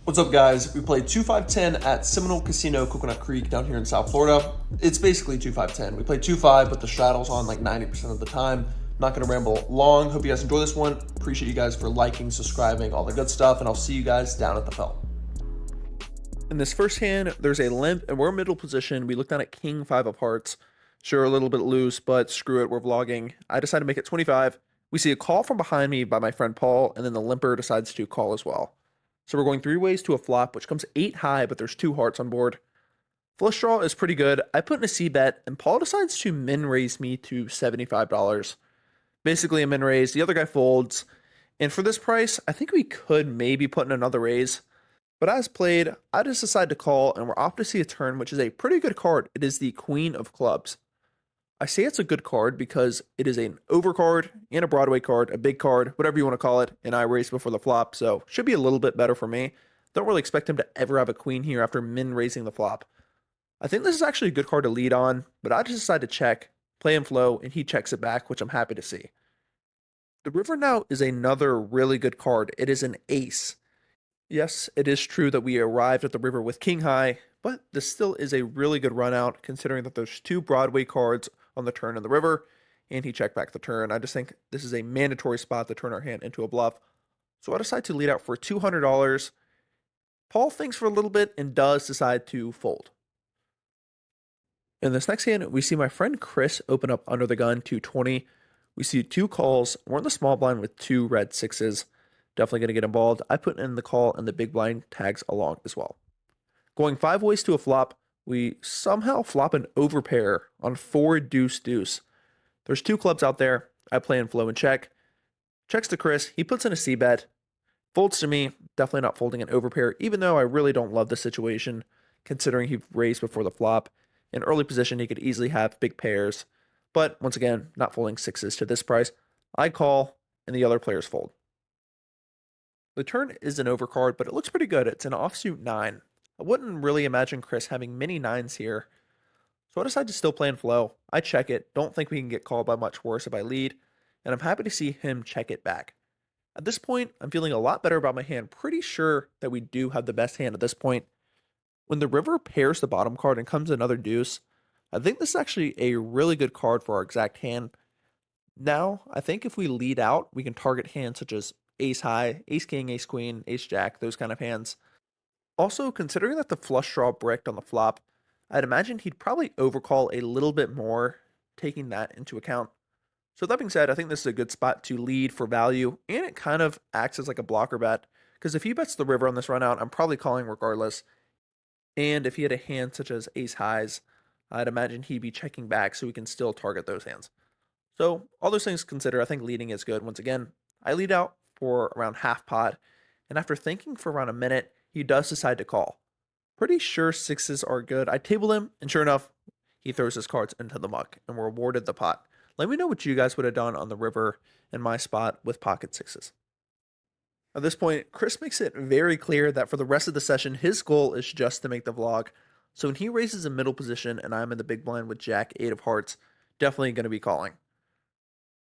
What's up, guys? We played 2-5-10 at Seminole Casino Coconut Creek down here in South Florida. It's basically 2-5-10. We played 2-5, but the straddle's on like 90% of the time. Not going to ramble long. Hope you guys enjoy this one. Appreciate you guys for liking, subscribing, all the good stuff, and I'll see you guys down at the felt. In this first hand, there's a limp, and we're middle position. We look down at King 5 of Hearts. Sure, a little bit loose, but screw it, we're vlogging. I decide to make it 25. We see a call from behind me by my friend Paul, and then the limper decides to call as well. So we're going three ways to a flop, which comes 8 high, but there's 2 hearts on board. Flush draw is pretty good. I put in a C bet, and Paul decides to min raise me to $75. Basically a min raise. The other guy folds. And for this price, I think we could maybe put in another raise. But as played, I just decided to call, and we're off to see a turn, which is a pretty good card. It is the Queen of Clubs. I say it's a good card because it is an over card and a Broadway card, a big card, whatever you want to call it, and I raised before the flop, so should be a little bit better for me. Don't really expect him to ever have a queen here after min raising the flop. I think this is actually a good card to lead on, but I just decided to check, play him flow, and he checks it back, which I'm happy to see. The river now is another really good card. It is an ace. Yes, it is true that we arrived at the river with king high, but this still is a really good run out considering that there's 2 Broadway cards on the turn in the river, and he checked back the turn. I just think this is a mandatory spot to turn our hand into a bluff. So I decide to lead out for $200. Paul thinks for a little bit and does decide to fold. In this next hand, we see my friend Chris open up under the gun 220. We see 2 calls. We're in the small blind with 2 red 6s. Definitely going to get involved. I put in the call and the big blind tags along as well. Going 5 ways to a flop, we somehow flop an overpair on 4 deuce deuce. There's 2 clubs out there. I play in flow and check. Checks to Chris. He puts in a C bet. Folds to me. Definitely not folding an overpair, even though I really don't love the situation, considering he raised before the flop. In early position, he could easily have big pairs. But once again, not folding 6s to this price. I call, and the other players fold. The turn is an overcard, but it looks pretty good. It's an offsuit 9. I wouldn't really imagine Chris having many 9s here. So I decide to still play in flow. I check it. Don't think we can get called by much worse if I lead. And I'm happy to see him check it back. At this point, I'm feeling a lot better about my hand. Pretty sure that we do have the best hand at this point. When the river pairs the bottom card and comes another deuce, I think this is actually a really good card for our exact hand. Now, I think if we lead out, we can target hands such as ace high, ace king, ace queen, ace jack, those kind of hands. Also, considering that the flush draw bricked on the flop, I'd imagine he'd probably overcall a little bit more, taking that into account. So that being said, I think this is a good spot to lead for value, and it kind of acts as like a blocker bet, because if he bets the river on this run out, I'm probably calling regardless. And if he had a hand such as ace highs, I'd imagine he'd be checking back so we can still target those hands. So all those things considered, I think leading is good. Once again, I lead out for around half pot, and after thinking for around a minute, he does decide to call. Pretty sure 6s are good. I table him, and sure enough, he throws his cards into the muck, and we're awarded the pot. Let me know what you guys would have done on the river in my spot with pocket 6s. At this point, Chris makes it very clear that for the rest of the session, his goal is just to make the vlog. So when he raises a middle position and I'm in the big blind with Jack 8 of hearts, definitely going to be calling.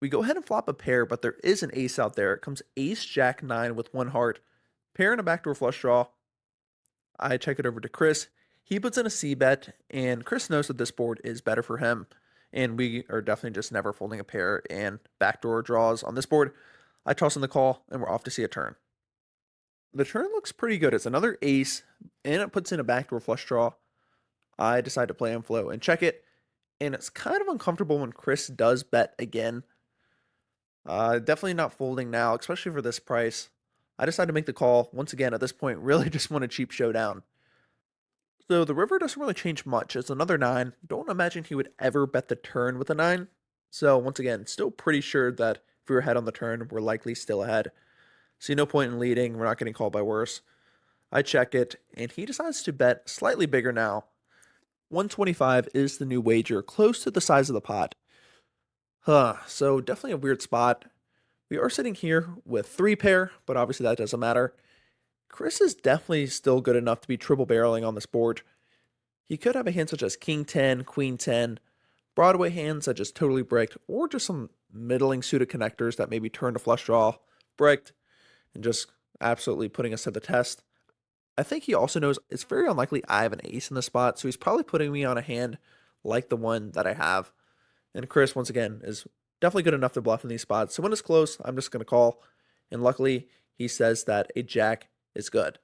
We go ahead and flop a pair, but there is an ace out there. It comes ace jack 9 with 1 heart, pair and a backdoor flush draw. I check it over to Chris. He puts in a C bet, and Chris knows that this board is better for him. And we are definitely just never folding a pair and backdoor draws on this board. I toss in the call, and we're off to see a turn. The turn looks pretty good. It's another ace, and it puts in a backdoor flush draw. I decide to play in flow and check it, and it's kind of uncomfortable when Chris does bet again. Definitely not folding now, especially for this price. I decide to make the call. Once again, at this point, really just want a cheap showdown. So the river doesn't really change much. It's another 9. Don't imagine he would ever bet the turn with a 9. So once again, still pretty sure that if we were ahead on the turn, we're likely still ahead. See no point in leading. We're not getting called by worse. I check it, and he decides to bet slightly bigger now. 125 is the new wager, close to the size of the pot. So definitely a weird spot. We are sitting here with 3 pair, but obviously that doesn't matter. Chris is definitely still good enough to be triple barreling on this board. He could have a hand such as king 10, queen 10, Broadway hands such as totally bricked, or just some middling suited connectors that maybe turn to flush draw, bricked, and just absolutely putting us to the test. I think he also knows it's very unlikely I have an ace in the spot, so he's probably putting me on a hand like the one that I have. And Chris, once again, is definitely good enough to bluff in these spots. So when it's close, I'm just going to call. And luckily, he says that a jack is good.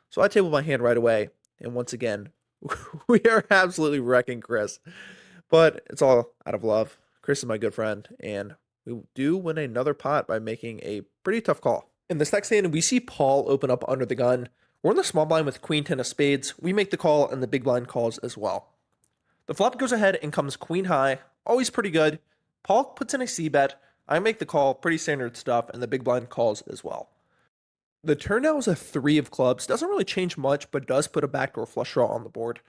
So I table my hand right away. And once again, we are absolutely wrecking Chris. But it's all out of love. Chris is my good friend. And we do win another pot by making a pretty tough call. In this next hand, we see Paul open up under the gun. We're in the small blind with queen 10 of spades. We make the call, and the big blind calls as well. The flop goes ahead and comes queen high, always pretty good. Paul puts in a C bet. I make the call, pretty standard stuff, and the big blind calls as well. The turn now is a 3 of clubs. Doesn't really change much, but does put a backdoor flush draw on the board.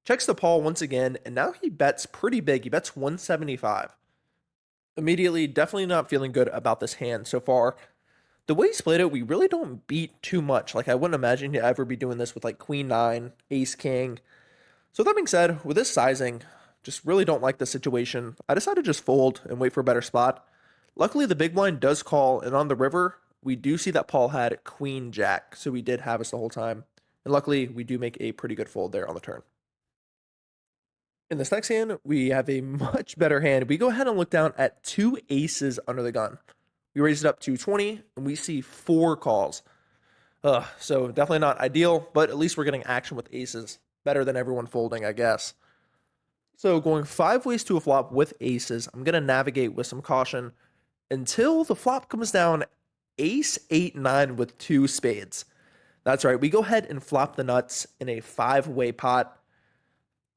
Checks the Paul once again, and now he bets pretty big. He bets 175. Immediately, definitely not feeling good about this hand so far. The way he's played it, we really don't beat too much. Like, I wouldn't imagine he'd ever be doing this with like queen 9, ace king. So that being said, with this sizing, just really don't like the situation. I decided to just fold and wait for a better spot. Luckily, the big blind does call, and on the river, we do see that Paul had queen jack, so we did have us the whole time. And luckily, we do make a pretty good fold there on the turn. In this next hand, we have a much better hand. We go ahead and look down at 2 aces under the gun. We raise it up to 20, and we see 4 calls. So definitely not ideal, but at least we're getting action with aces. Better than everyone folding, I guess. So going 5 ways to a flop with aces, I'm going to navigate with some caution until the flop comes down ace 8 9 with 2 spades. That's right, we go ahead and flop the nuts in a 5-way pot.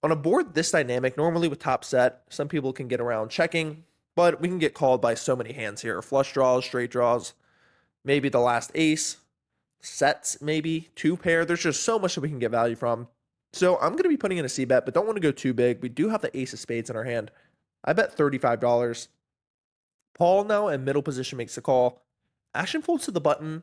On a board this dynamic, normally with top set, some people can get around checking, but we can get called by so many hands here. Flush draws, straight draws, maybe the last ace, sets maybe, 2 pair. There's just so much that we can get value from. So I'm going to be putting in a C bet, but don't want to go too big. We do have the ace of spades in our hand. I bet $35. Paul now in middle position makes the call. Action folds to the button,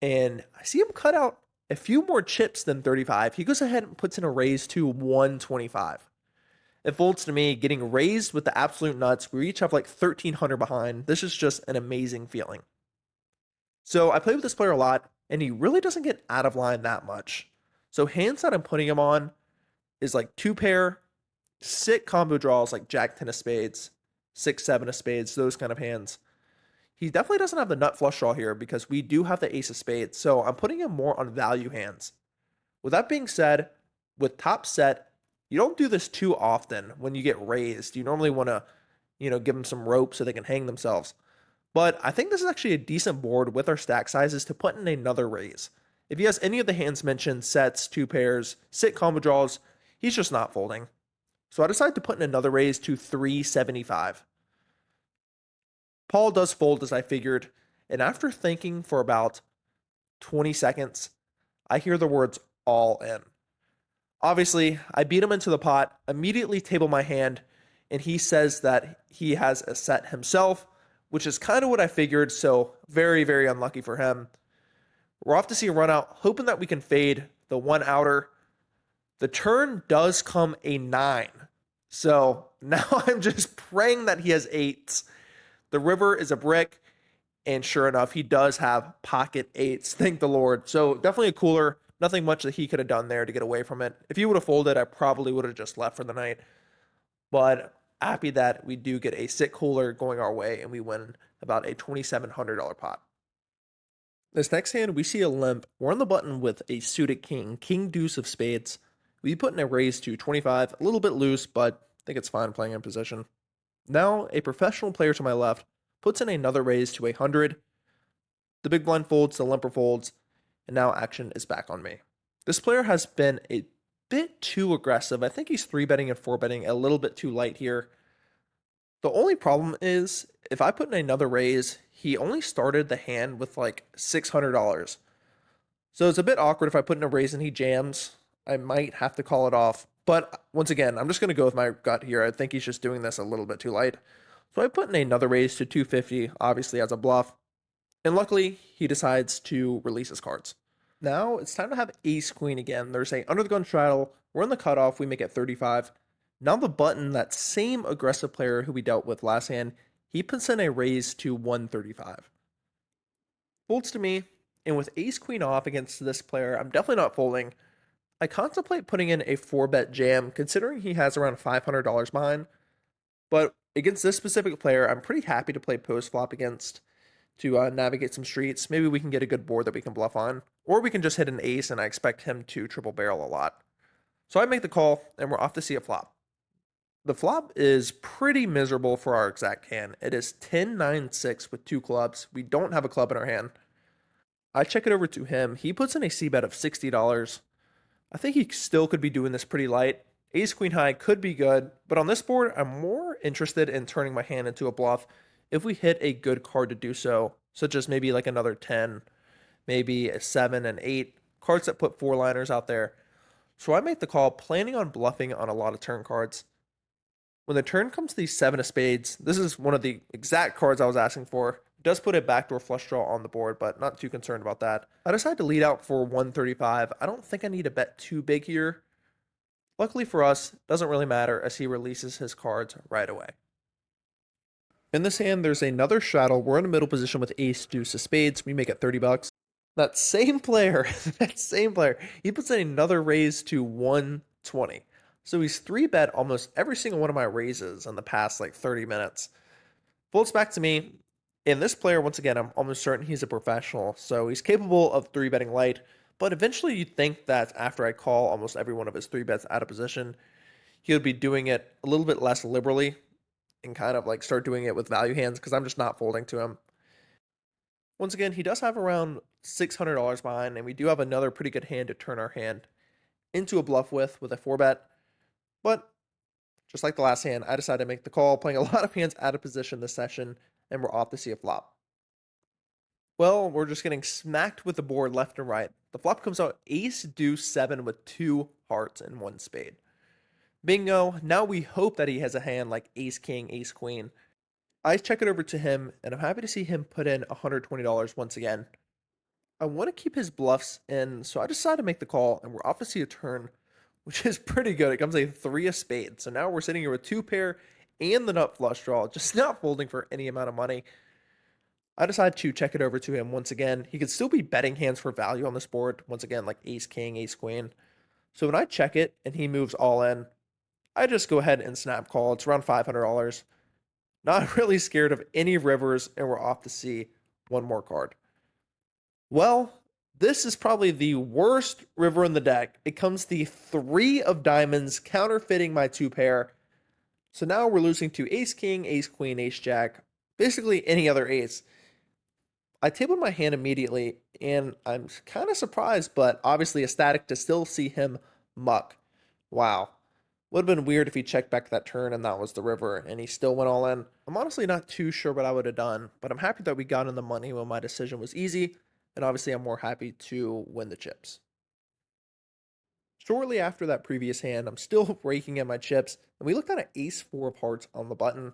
and I see him cut out a few more chips than 35. He goes ahead and puts in a raise to 125. It folds to me, getting raised with the absolute nuts. We each have like 1,300 behind. This is just an amazing feeling. So I play with this player a lot, and he really doesn't get out of line that much. So hands that I'm putting him on is like 2 pair, sick combo draws like jack 10 of spades, 6 7 of spades, those kind of hands. He definitely doesn't have the nut flush draw here because we do have the ace of spades. So I'm putting him more on value hands. With that being said, with top set, you don't do this too often when you get raised. You normally want to, give them some rope so they can hang themselves. But I think this is actually a decent board with our stack sizes to put in another raise. If he has any of the hands mentioned, sets, 2 pairs, sick combo draws, he's just not folding. So I decided to put in another raise to 375. Paul does fold as I figured, and after thinking for about 20 seconds, I hear the words all in. Obviously, I beat him into the pot, immediately table my hand, and he says that he has a set himself, which is kind of what I figured, so very, very unlucky for him. We're off to see a run out, hoping that we can fade the 1 outer. The turn does come a 9. So now I'm just praying that he has 8s. The river is a brick, and sure enough, he does have pocket 8s. Thank the Lord. So definitely a cooler. Nothing much that he could have done there to get away from it. If he would have folded, I probably would have just left for the night. But happy that we do get a sit cooler going our way, and we win about a $2,700 pot. This next hand, we see a limp. We're on the button with a suited king, king deuce of spades. We put in a raise to 25, a little bit loose, but I think it's fine playing in position. Now, a professional player to my left puts in another raise to 100. The big blind folds, the limper folds, and now action is back on me. This player has been a bit too aggressive. I think he's 3-betting and 4-betting a little bit too light here. The only problem is, if I put in another raise, he only started the hand with like $600. So it's a bit awkward if I put in a raise and he jams. I might have to call it off. But once again, I'm just going to go with my gut here. I think he's just doing this a little bit too light. So I put in another raise to 250, obviously as a bluff. And luckily, he decides to release his cards. Now it's time to have ace queen again. There's a under the gun straddle. We're in the cutoff. We make it 35. Now the button, that same aggressive player who we dealt with last hand, he puts in a raise to 135. Folds to me, And with ace queen off against this player, I'm definitely not folding. I contemplate putting in a 4-bet jam, considering he has around $500 behind. But against this specific player, I'm pretty happy to play post flop against to navigate some streets. Maybe we can get a good board that we can bluff on, or we can just hit an ace, and I expect him to triple barrel a lot. So I make the call, and we're off to see a flop. The flop is pretty miserable for our exact hand. It is 10-9-6 with two clubs. We don't have a club in our hand. I check it over to him. He puts in a C bet of $60. I think he still could be doing this pretty light. Ace queen high could be good, but on this board, I'm more interested in turning my hand into a bluff if we hit a good card to do so, such as maybe like another 10, maybe a 7 and 8, cards that put four liners out there. So I make the call planning on bluffing on a lot of turn cards. When the turn comes to the 7 of spades, this is one of the exact cards I was asking for. It does put a backdoor flush draw on the board, but not too concerned about that. I decide to lead out for 135. I don't think I need to bet too big here. Luckily for us, it doesn't really matter as he releases his cards right away. In this hand, there's another straddle. We're in a middle position with ace deuce of spades. We make it $30. That same player, he puts in another raise to 120. So he's 3-bet almost every single one of my raises in the past like 30 minutes. Folds back to me. And this player, once again, I'm almost certain he's a professional. So he's capable of 3-betting light. But eventually you'd think that after I call almost every one of his 3-bets out of position, he would be doing it a little bit less liberally and kind of like start doing it with value hands because I'm just not folding to him. Once again, he does have around $600 behind, and we do have another pretty good hand to turn our hand into a bluff with a 4-bet. But just like the last hand, I decided to make the call, playing a lot of hands out of position this session, and we're off to see a flop. Well, we're just getting smacked with the board left and right. The flop comes out ace deuce 7 with 2 hearts and 1 spade. Bingo. Now we hope that he has a hand like ace king, ace queen. I check it over to him, and I'm happy to see him put in $120 once again. I want to keep his bluffs in, so I decide to make the call, and we're off to see a turn, which is pretty good. It comes a 3 of spades. So now we're sitting here with 2 pair and the nut flush draw, just not folding for any amount of money. I decide to check it over to him once again. He could still be betting hands for value on this board, once again, like ace king, ace queen. So when I check it and he moves all in, I just go ahead and snap call. It's around $500. Not really scared of any rivers, and we're off to see one more card. Well, this is probably the worst river in the deck. It comes the 3 of diamonds, counterfeiting my 2 pair. So now we're losing to ace king, ace queen, ace jack, basically any other ace. I tabled my hand immediately, and I'm kind of surprised, but obviously ecstatic to still see him muck. Wow. Would have been weird if he checked back that turn and that was the river and he still went all in. I'm honestly not too sure what I would have done, but I'm happy that we got in the money when my decision was easy, and obviously I'm more happy to win the chips. Shortly after that previous hand, I'm still raking in my chips, and we looked at an ace 4 of hearts on the button.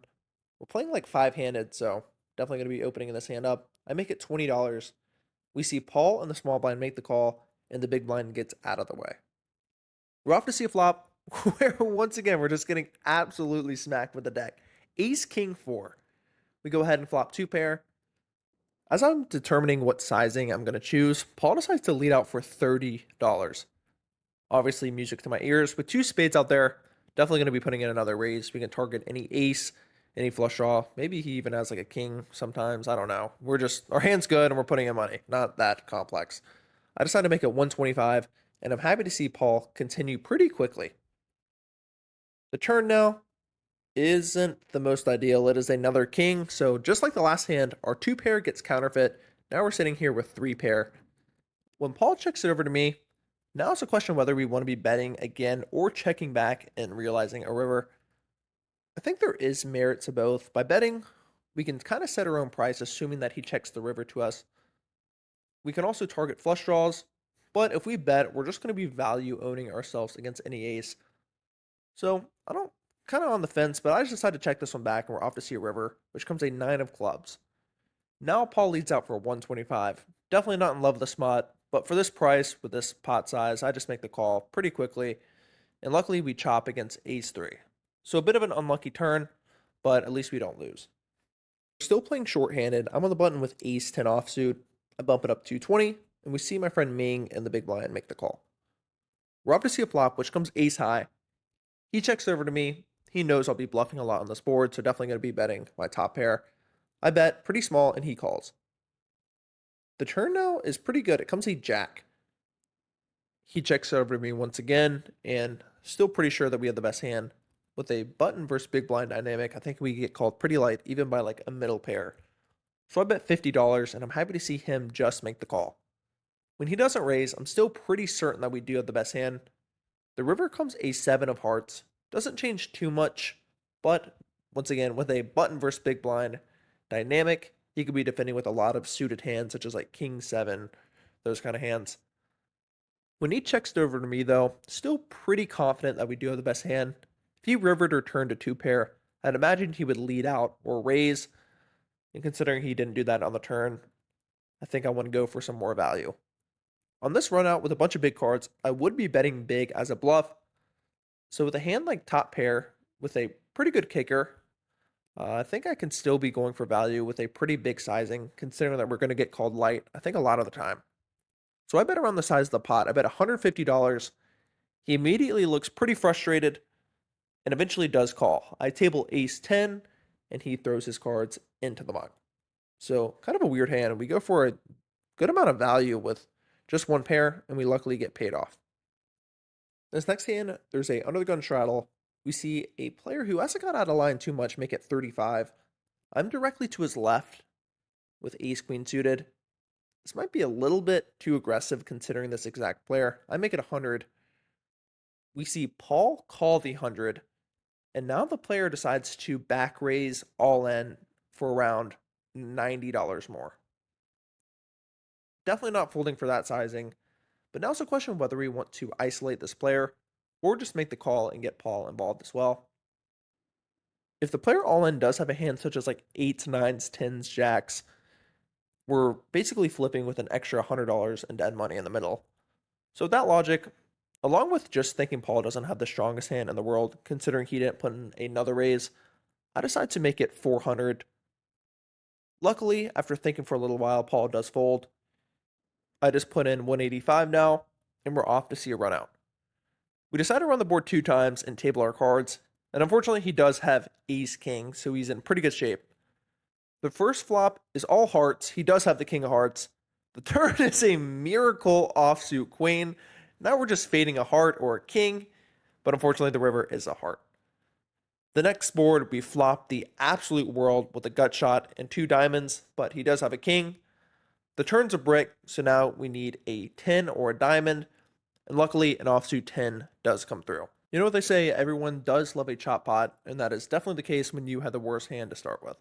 We're playing like 5-handed, so definitely going to be opening this hand up. I make it $20. We see Paul and the small blind make the call, and the big blind gets out of the way. We're off to see a flop, where once again we're just getting absolutely smacked with the deck. Ace king 4. We go ahead and flop 2 pair. As I'm determining what sizing I'm going to choose, Paul decides to lead out for $30. Obviously music to my ears. With 2 spades out there, definitely going to be putting in another raise. We can target any ace, any flush draw. Maybe he even has like a king sometimes. I don't know. Our hand's good and we're putting in money. Not that complex. I decided to make it 125, and I'm happy to see Paul continue pretty quickly. The turn now isn't the most ideal. It is another king. So just like the last hand, our 2 pair gets counterfeit. Now we're sitting here with 3 pair. When Paul checks it over to me, now it's a question whether we want to be betting again or checking back and realizing a river. I think there is merit to both. By betting, we can kind of set our own price, assuming that he checks the river to us. We can also target flush draws, but if we bet, we're just going to be value owning ourselves against any ace. So I don't kind of on the fence, but I just decided to check this one back, and we're off to see a river, which comes a 9 of clubs. Now Paul leads out for 125. Definitely not in love with the spot, but for this price, with this pot size, I just make the call pretty quickly, and luckily we chop against ace 3. So a bit of an unlucky turn, but at least we don't lose. We're still playing shorthanded. I'm on the button with ace 10 offsuit. I bump it up to 20, and we see my friend Ming and the big blind make the call. We're up to see a flop, which comes ace high. He checks over to me. He knows I'll be bluffing a lot on this board, so definitely going to be betting my top pair. I bet pretty small, and he calls. The turn now is pretty good. It comes a jack. He checks over to me once again, and still pretty sure that we have the best hand. With a button versus big blind dynamic, I think we get called pretty light, even by like a middle pair. So I bet $50, and I'm happy to see him just make the call. When he doesn't raise, I'm still pretty certain that we do have the best hand. The river comes a 7 of hearts. Doesn't change too much, but once again, with a button versus big blind dynamic, he could be defending with a lot of suited hands, such as like King 7, those kind of hands. When he checks over to me, though, still pretty confident that we do have the best hand. If he rivered or turned a 2 pair, I'd imagine he would lead out or raise. And considering he didn't do that on the turn, I think I want to go for some more value. On this run out with a bunch of big cards, I would be betting big as a bluff. So with a hand like top pair, with a pretty good kicker, I think I can still be going for value with a pretty big sizing, considering that we're going to get called light, I think a lot of the time. So I bet around the size of the pot. I bet $150. He immediately looks pretty frustrated and eventually does call. I table ace 10, and he throws his cards into the mug. So kind of a weird hand. We go for a good amount of value with just one pair, and we luckily get paid off. This next hand, there's a under the gun straddle. We see a player who hasn't got out of line too much make it 35. I'm directly to his left with ace queen suited. This might be a little bit too aggressive considering this exact player. I make it 100. We see Paul call the 100, and now the player decides to back raise all in for around $90 more. Definitely not folding for that sizing, but now it's a question of whether we want to isolate this player or just make the call and get Paul involved as well. If the player all in does have a hand such as like 8s, 9s, 10s, jacks, we're basically flipping with an extra $100 in dead money in the middle. So with that logic, along with just thinking Paul doesn't have the strongest hand in the world, considering he didn't put in another raise, I decide to make it 400. Luckily, after thinking for a little while, Paul does fold. I just put in 185 now, and we're off to see a run out. We decide to run the board 2 times and table our cards, and unfortunately he does have ace king, so he's in pretty good shape. The first flop is all hearts. He does have the king of hearts. The turn is a miracle offsuit queen. Now we're just fading a heart or a king, but unfortunately the river is a heart. The next board, we flop the absolute world with a gut shot and 2 diamonds, but he does have a king. The turn's a brick, so now we need a 10 or a diamond, and luckily an offsuit 10 does come through. You know what they say, everyone does love a chop pot, and that is definitely the case when you had the worst hand to start with.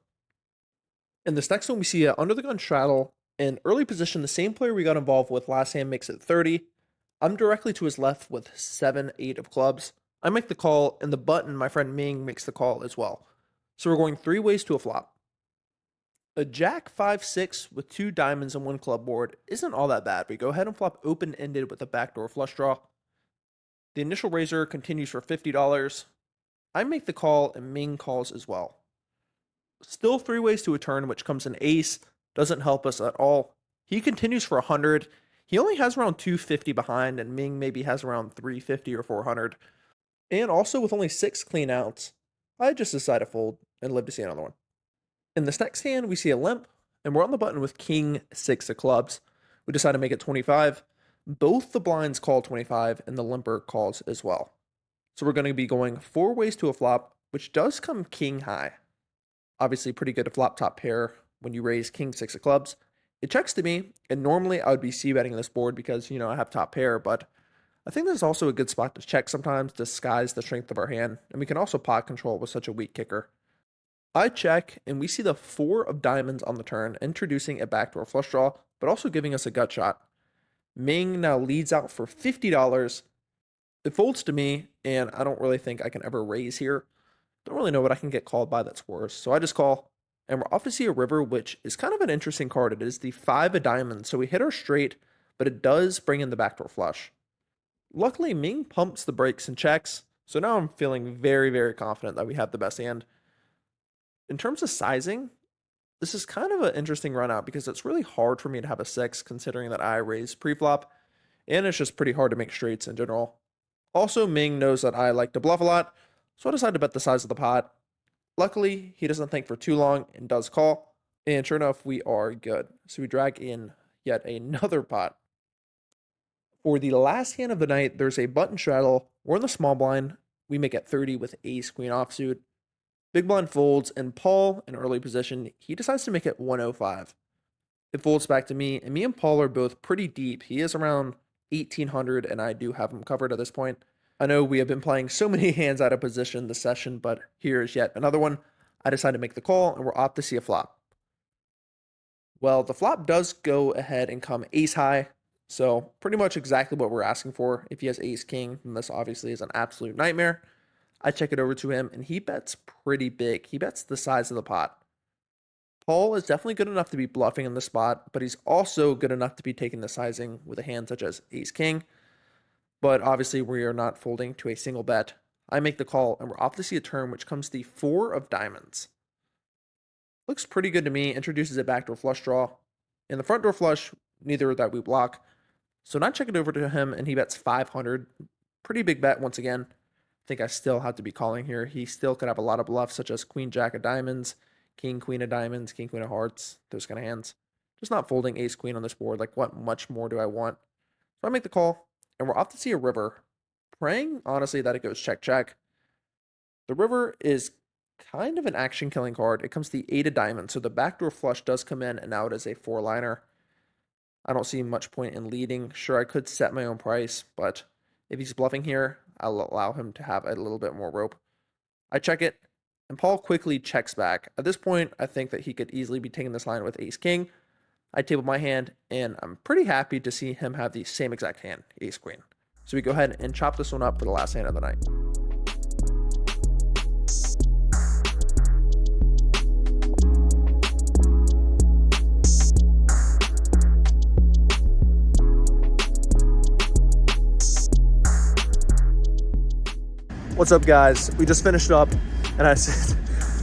In this next one, we see an under the gun straddle. In early position, the same player we got involved with last hand makes it 30. I'm directly to his left with 7, 8 of clubs. I make the call, and the button, my friend Ming, makes the call as well. So we're going 3 ways to a flop. A jack 5-6 with 2 diamonds and 1 club board isn't all that bad. We go ahead and flop open-ended with a backdoor flush draw. The initial raiser continues for $50. I make the call, and Ming calls as well. Still 3 ways to a turn, which comes an ace. Doesn't help us at all. He continues for 100. He only has around 250 behind, and Ming maybe has around 350 or 400. And also with only 6 clean outs, I just decide to fold and live to see another one. In this next hand, we see a limp, and we're on the button with king 6 of clubs. We decide to make it 25. Both the blinds call 25, and the limper calls as well. So we're going to be going 4 ways to a flop, which does come king high. Obviously pretty good to flop top pair when you raise king 6 of clubs. It checks to me, and normally I would be c-betting this board because, I have top pair, but I think this is also a good spot to check sometimes, disguise the strength of our hand, and we can also pot control with such a weak kicker. I check, and we see the 4 of diamonds on the turn, introducing a backdoor flush draw, but also giving us a gut shot. Ming now leads out for $50. It folds to me, and I don't really think I can ever raise here. Don't really know what I can get called by that's worse, so I just call, and we're off to see a river, which is kind of an interesting card. It is the 5 of diamonds, so we hit our straight, but it does bring in the backdoor flush. Luckily, Ming pumps the brakes and checks, so now I'm feeling very, very confident that we have the best hand. In terms of sizing, This is kind of an interesting run out because it's really hard for me to have a 6 considering that I raise pre-flop, and it's just pretty hard to make straights in general. Also, Ming knows that I like to bluff a lot, so I decided to bet the size of the pot. Luckily, he doesn't think for too long and does call, and sure enough, we are good. So we drag in yet another pot. For the last hand of the night, there's a button straddle. We're in the small blind. We make it 30 with ace queen offsuit. Big blind folds, and Paul, in early position, he decides to make it 105. It folds back to me, and me and Paul are both pretty deep. He is around 1800, and I do have him covered at this point. I know we have been playing so many hands out of position this session, but here is yet another one. I decide to make the call, and we're off to see a flop. Well, the flop does go ahead and come ace high, so pretty much exactly what we're asking for. If he has ace king, then this obviously is an absolute nightmare. I check it over to him, and he bets pretty big. He bets the size of the pot. Paul is definitely good enough to be bluffing in the spot, but he's also good enough to be taking the sizing with a hand such as ace-king. But obviously, we are not folding to a single bet. I make the call, and we're off to see a turn, which comes the 4 of diamonds. Looks pretty good to me. Introduces a backdoor flush draw. In the front door flush, neither that we block. So now I check it over to him, and he bets 500. Pretty big bet once again. I think I still have to be calling here. He still could have a lot of bluffs, such as queen, jack of diamonds, king, queen of diamonds, king, queen of hearts, those kind of hands. Just not folding ace, queen on this board. Like, what much more do I want? So I make the call, and we're off to see a river. Praying, honestly, that it goes check, check. The river is kind of an action-killing card. It comes to the 8 of diamonds, so the backdoor flush does come in, and now it is a 4-liner. I don't see much point in leading. Sure, I could set my own price, but if he's bluffing here, I'll allow him to have a little bit more rope. I check it, and Paul quickly checks back. At this point, I think that he could easily be taking this line with ace-king. I table my hand, and I'm pretty happy to see him have the same exact hand, ace-queen. So we go ahead and chop this one up for the last hand of the night. What's up, guys? We just finished up, and I said,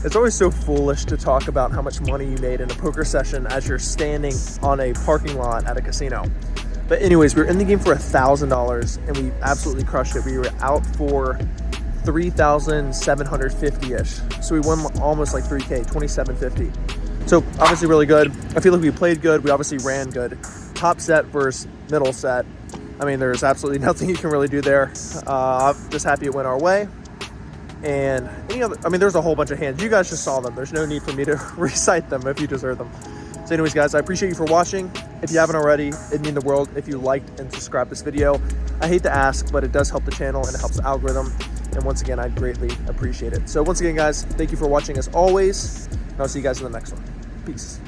it's always so foolish to talk about how much money you made in a poker session as you're standing on a parking lot at a casino. But anyways, we were in the game for $1,000, and we absolutely crushed it. We were out for 3,750-ish. So we won almost like 3K, 2,750. So obviously really good. I feel like we played good. We obviously ran good. Top set versus middle set. I mean, there's absolutely nothing you can really do there. I'm just happy it went our way. And there's a whole bunch of hands. You guys just saw them. There's no need for me to recite them if you just heard them. So anyways, guys, I appreciate you for watching. If you haven't already, it'd mean the world if you liked and subscribed this video. I hate to ask, but it does help the channel and it helps the algorithm. And once again, I'd greatly appreciate it. So once again, guys, thank you for watching as always. And I'll see you guys in the next one. Peace.